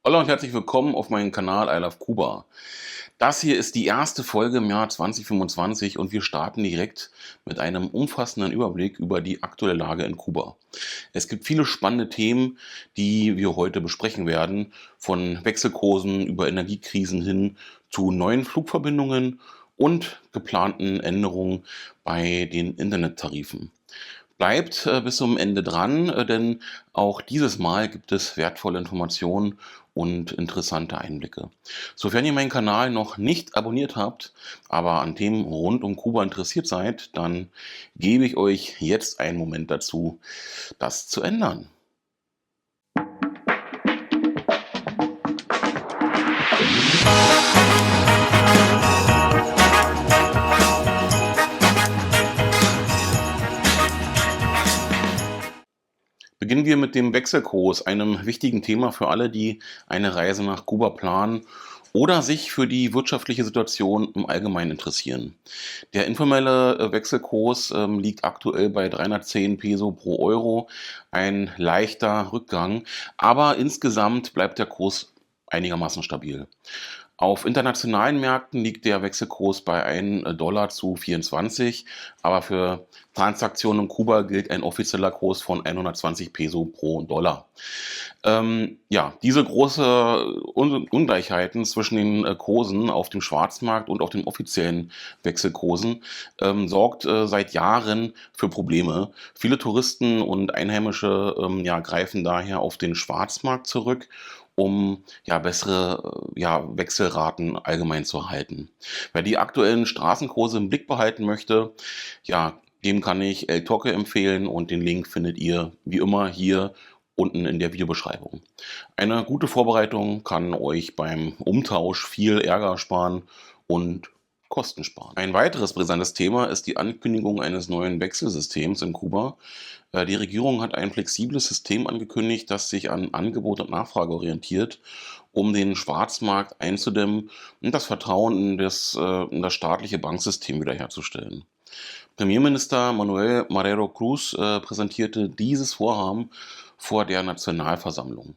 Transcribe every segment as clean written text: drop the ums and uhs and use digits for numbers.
Hallo und herzlich willkommen auf meinem Kanal I Love Kuba. Das hier ist die erste Folge im Jahr 2025 und wir starten direkt mit einem umfassenden Überblick über die aktuelle Lage in Kuba. Es gibt viele spannende Themen, die wir heute besprechen werden, von Wechselkursen über Energiekrisen hin zu neuen Flugverbindungen und geplanten Änderungen bei den Internettarifen. Bleibt bis zum Ende dran, denn auch dieses Mal gibt es wertvolle Informationen und interessante Einblicke. Sofern ihr meinen Kanal noch nicht abonniert habt, aber an Themen rund um Kuba interessiert seid, dann gebe ich euch jetzt einen Moment dazu, das zu ändern. Beginnen wir mit dem Wechselkurs, einem wichtigen Thema für alle, die eine Reise nach Kuba planen oder sich für die wirtschaftliche Situation im Allgemeinen interessieren. Der informelle Wechselkurs liegt aktuell bei 310 Peso pro Euro, ein leichter Rückgang, aber insgesamt bleibt der Kurs einigermaßen stabil. Auf internationalen Märkten liegt der Wechselkurs bei 1 Dollar zu 24, aber für Transaktionen in Kuba gilt ein offizieller Kurs von 120 Peso pro Dollar. Ja, diese große Ungleichheiten zwischen den Kursen auf dem Schwarzmarkt und auf den offiziellen Wechselkursen sorgt seit Jahren für Probleme. Viele Touristen und Einheimische ja, greifen daher auf den Schwarzmarkt zurück, um ja, bessere ja, Wechselraten allgemein zu erhalten. Wer die aktuellen Straßenkurse im Blick behalten möchte, ja, dem kann ich El Toque empfehlen und den Link findet ihr wie immer hier unten in der Videobeschreibung. Eine gute Vorbereitung kann euch beim Umtausch viel Ärger sparen und Kosten sparen. Ein weiteres brisantes Thema ist die Ankündigung eines neuen Wechselsystems in Kuba. Die Regierung hat ein flexibles System angekündigt, das sich an Angebot und Nachfrage orientiert, um den Schwarzmarkt einzudämmen und das Vertrauen in das staatliche Banksystem wiederherzustellen. Premierminister Manuel Marrero Cruz präsentierte dieses Vorhaben vor der Nationalversammlung.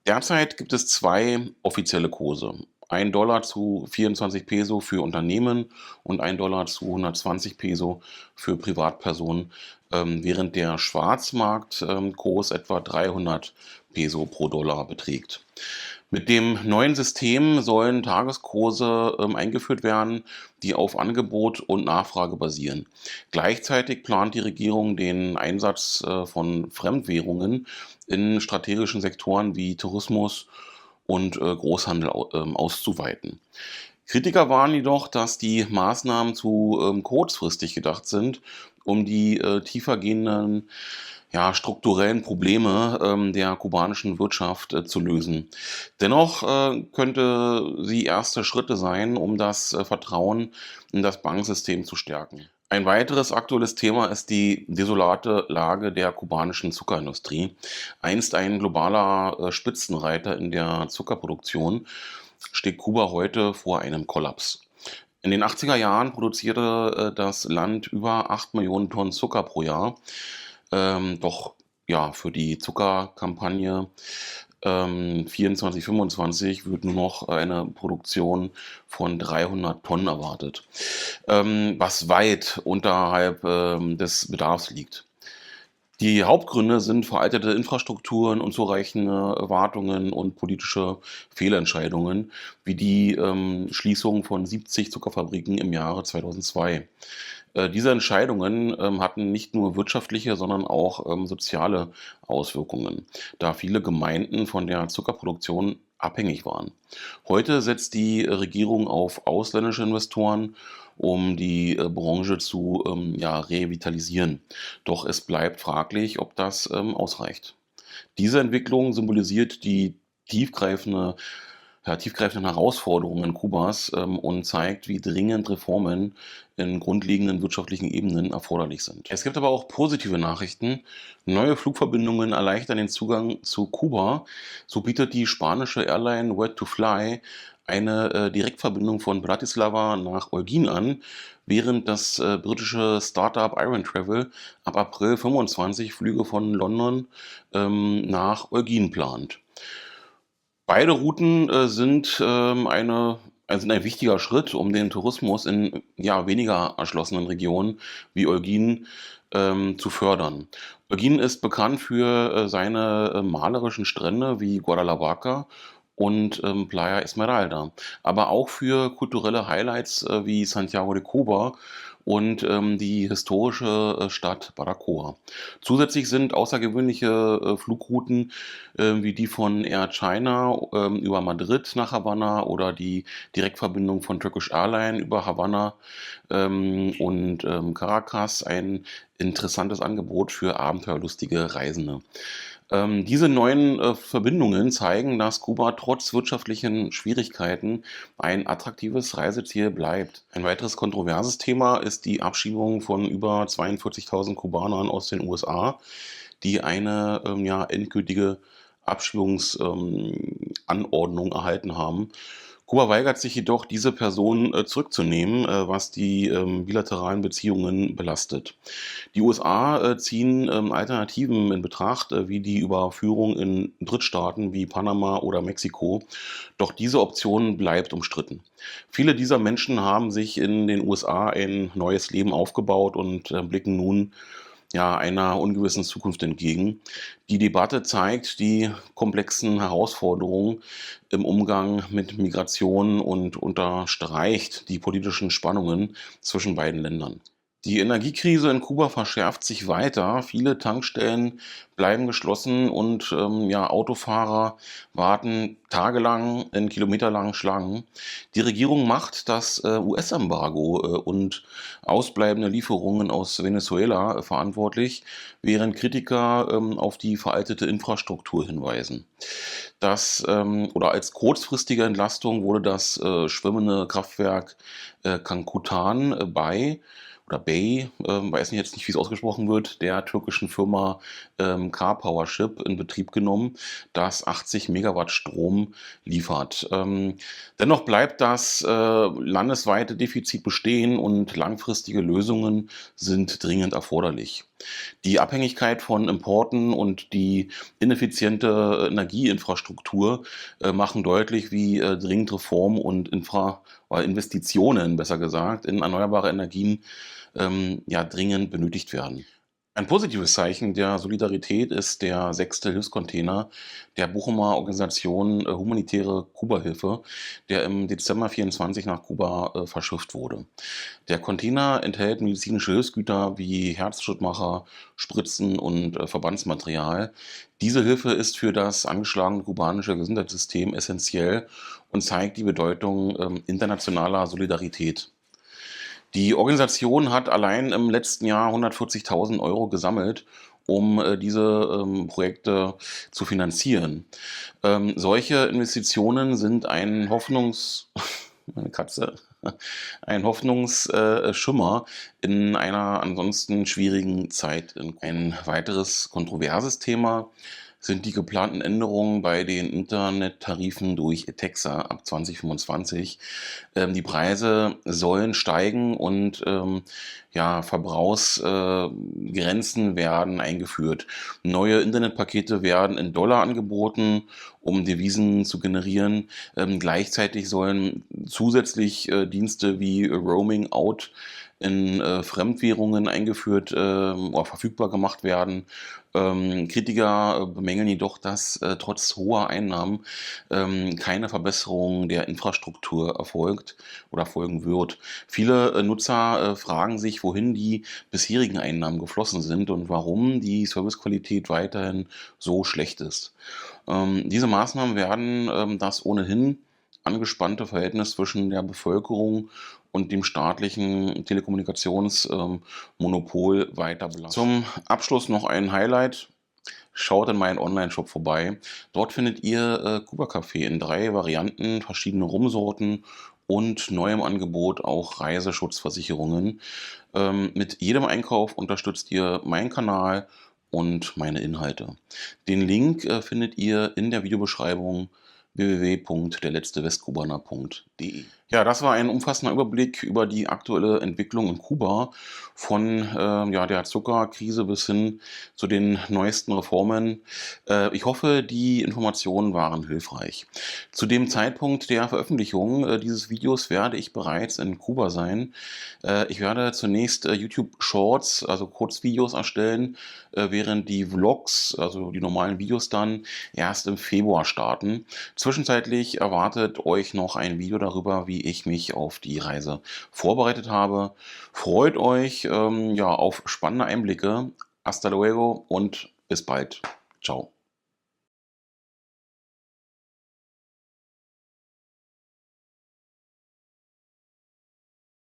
Derzeit gibt es zwei offizielle Kurse. 1 Dollar zu 24 Peso für Unternehmen und 1 Dollar zu 120 Peso für Privatpersonen, während der Schwarzmarktkurs etwa 300 Peso pro Dollar beträgt. Mit dem neuen System sollen Tageskurse eingeführt werden, die auf Angebot und Nachfrage basieren. Gleichzeitig plant die Regierung den Einsatz von Fremdwährungen in strategischen Sektoren wie Tourismus und Großhandel auszuweiten. Kritiker warnen jedoch, dass die Maßnahmen zu kurzfristig gedacht sind, um die tiefergehenden ja, strukturellen Probleme der kubanischen Wirtschaft zu lösen. Dennoch könnte sie erste Schritte sein, um das Vertrauen in das Bankensystem zu stärken. Ein weiteres aktuelles Thema ist die desolate Lage der kubanischen Zuckerindustrie. Einst ein globaler Spitzenreiter in der Zuckerproduktion, steht Kuba heute vor einem Kollaps. In den 80er Jahren produzierte das Land über 8 Millionen Tonnen Zucker pro Jahr. Doch ja, für die Zuckerkampagne 24, 25 wird nur noch eine Produktion von 300 Tonnen erwartet, was weit unterhalb des Bedarfs liegt. Die Hauptgründe sind veraltete Infrastrukturen, unzureichende Wartungen und politische Fehlentscheidungen, wie die Schließung von 70 Zuckerfabriken im Jahre 2002. Diese Entscheidungen hatten nicht nur wirtschaftliche, sondern auch soziale Auswirkungen, da viele Gemeinden von der Zuckerproduktion abhängig waren. Heute setzt die Regierung auf ausländische Investoren, um die Branche zu ja, revitalisieren. Doch es bleibt fraglich, ob das ausreicht. Diese Entwicklung symbolisiert die tiefgreifende tiefgreifenden Herausforderungen Kubas und zeigt, wie dringend Reformen in grundlegenden wirtschaftlichen Ebenen erforderlich sind. Es gibt aber auch positive Nachrichten. Neue Flugverbindungen erleichtern den Zugang zu Kuba. So bietet die spanische Airline Where to Fly eine Direktverbindung von Bratislava nach Eutin an, während das britische Startup Iron Travel ab April 25 Flüge von London nach Eutin plant. Beide Routen sind ein wichtiger Schritt, um den Tourismus in ja, weniger erschlossenen Regionen wie Eutin zu fördern. Eutin ist bekannt für seine malerischen Strände wie Guadalajara und Playa Esmeralda, aber auch für kulturelle Highlights wie Santiago de Cuba und die historische Stadt Baracoa. Zusätzlich sind außergewöhnliche Flugrouten wie die von Air China über Madrid nach Havanna oder die Direktverbindung von Turkish Airlines über Havanna und Caracas ein interessantes Angebot für abenteuerlustige Reisende. Diese neuen Verbindungen zeigen, dass Kuba trotz wirtschaftlichen Schwierigkeiten ein attraktives Reiseziel bleibt. Ein weiteres kontroverses Thema ist die Abschiebung von über 42.000 Kubanern aus den USA, die eine ja, endgültige Abschiebungsanordnung erhalten haben. Kuba weigert sich jedoch, diese Personen zurückzunehmen, was die bilateralen Beziehungen belastet. Die USA ziehen Alternativen in Betracht, wie die Überführung in Drittstaaten wie Panama oder Mexiko. Doch diese Option bleibt umstritten. Viele dieser Menschen haben sich in den USA ein neues Leben aufgebaut und blicken nun ja, einer ungewissen Zukunft entgegen. Die Debatte zeigt die komplexen Herausforderungen im Umgang mit Migration und unterstreicht die politischen Spannungen zwischen beiden Ländern. Die Energiekrise in Kuba verschärft sich weiter. Viele Tankstellen bleiben geschlossen und ja, Autofahrer warten tagelang in kilometerlangen Schlangen. Die Regierung macht das US-Embargo und ausbleibende Lieferungen aus Venezuela verantwortlich, während Kritiker auf die veraltete Infrastruktur hinweisen. Oder als kurzfristige Entlastung wurde das schwimmende Kraftwerk Cancutan Bay, weiß nicht jetzt nicht, wie es ausgesprochen wird, der türkischen Firma Car-Powership in Betrieb genommen, das 80 Megawatt Strom liefert. Dennoch bleibt das landesweite Defizit bestehen und langfristige Lösungen sind dringend erforderlich. Die Abhängigkeit von Importen und die ineffiziente Energieinfrastruktur machen deutlich, wie dringend Reformen und oder Investitionen, besser gesagt, in erneuerbare Energien ja, dringend benötigt werden. Ein positives Zeichen der Solidarität ist der sechste Hilfscontainer der Bochumer Organisation Humanitäre Kuba-Hilfe, der im Dezember 24 nach Kuba verschifft wurde. Der Container enthält medizinische Hilfsgüter wie Herzschrittmacher, Spritzen und Verbandsmaterial. Diese Hilfe ist für das angeschlagene kubanische Gesundheitssystem essentiell und zeigt die Bedeutung internationaler Solidarität. Die Organisation hat allein im letzten Jahr 140.000 € gesammelt, um diese Projekte zu finanzieren. Solche Investitionen sind meine Katze, ein Hoffnungsschimmer in einer ansonsten schwierigen Zeit. Ein weiteres kontroverses Thema sind die geplanten Änderungen bei den Internettarifen durch ETEXA ab 2025. Die Preise sollen steigen und ja, Verbrauchsgrenzen werden eingeführt. Neue Internetpakete werden in Dollar angeboten, um Devisen zu generieren. Gleichzeitig sollen zusätzlich Dienste wie Roaming Out in Fremdwährungen eingeführt oder verfügbar gemacht werden. Kritiker bemängeln jedoch, dass trotz hoher Einnahmen keine Verbesserung der Infrastruktur erfolgt oder erfolgen wird. Viele Nutzer fragen sich, wohin die bisherigen Einnahmen geflossen sind und warum die Servicequalität weiterhin so schlecht ist. Diese Maßnahmen werden das ohnehin angespannte Verhältnis zwischen der Bevölkerung und dem staatlichen Telekommunikationsmonopol weiter belasten. Zum Abschluss noch ein Highlight. Schaut in meinen Online-Shop vorbei. Dort findet ihr Kuba-Kaffee in 3 Varianten, verschiedene Rumsorten und neuem Angebot auch Reiseschutzversicherungen. Mit jedem Einkauf unterstützt ihr meinen Kanal und meine Inhalte. Den Link findet ihr in der Videobeschreibung www.derletztewestkubaner.de. Ja, das war ein umfassender Überblick über die aktuelle Entwicklung in Kuba, von ja, der Zuckerkrise bis hin zu den neuesten Reformen. Ich hoffe, die Informationen waren hilfreich. Zu dem Zeitpunkt der Veröffentlichung dieses Videos werde ich bereits in Kuba sein. Ich werde zunächst YouTube Shorts, also Kurzvideos erstellen, während die Vlogs, also die normalen Videos dann erst im Februar starten. Zwischenzeitlich erwartet euch noch ein Video darüber, wie ich mich auf die Reise vorbereitet habe. Freut euch ja, auf spannende Einblicke. Hasta luego und bis bald. Ciao.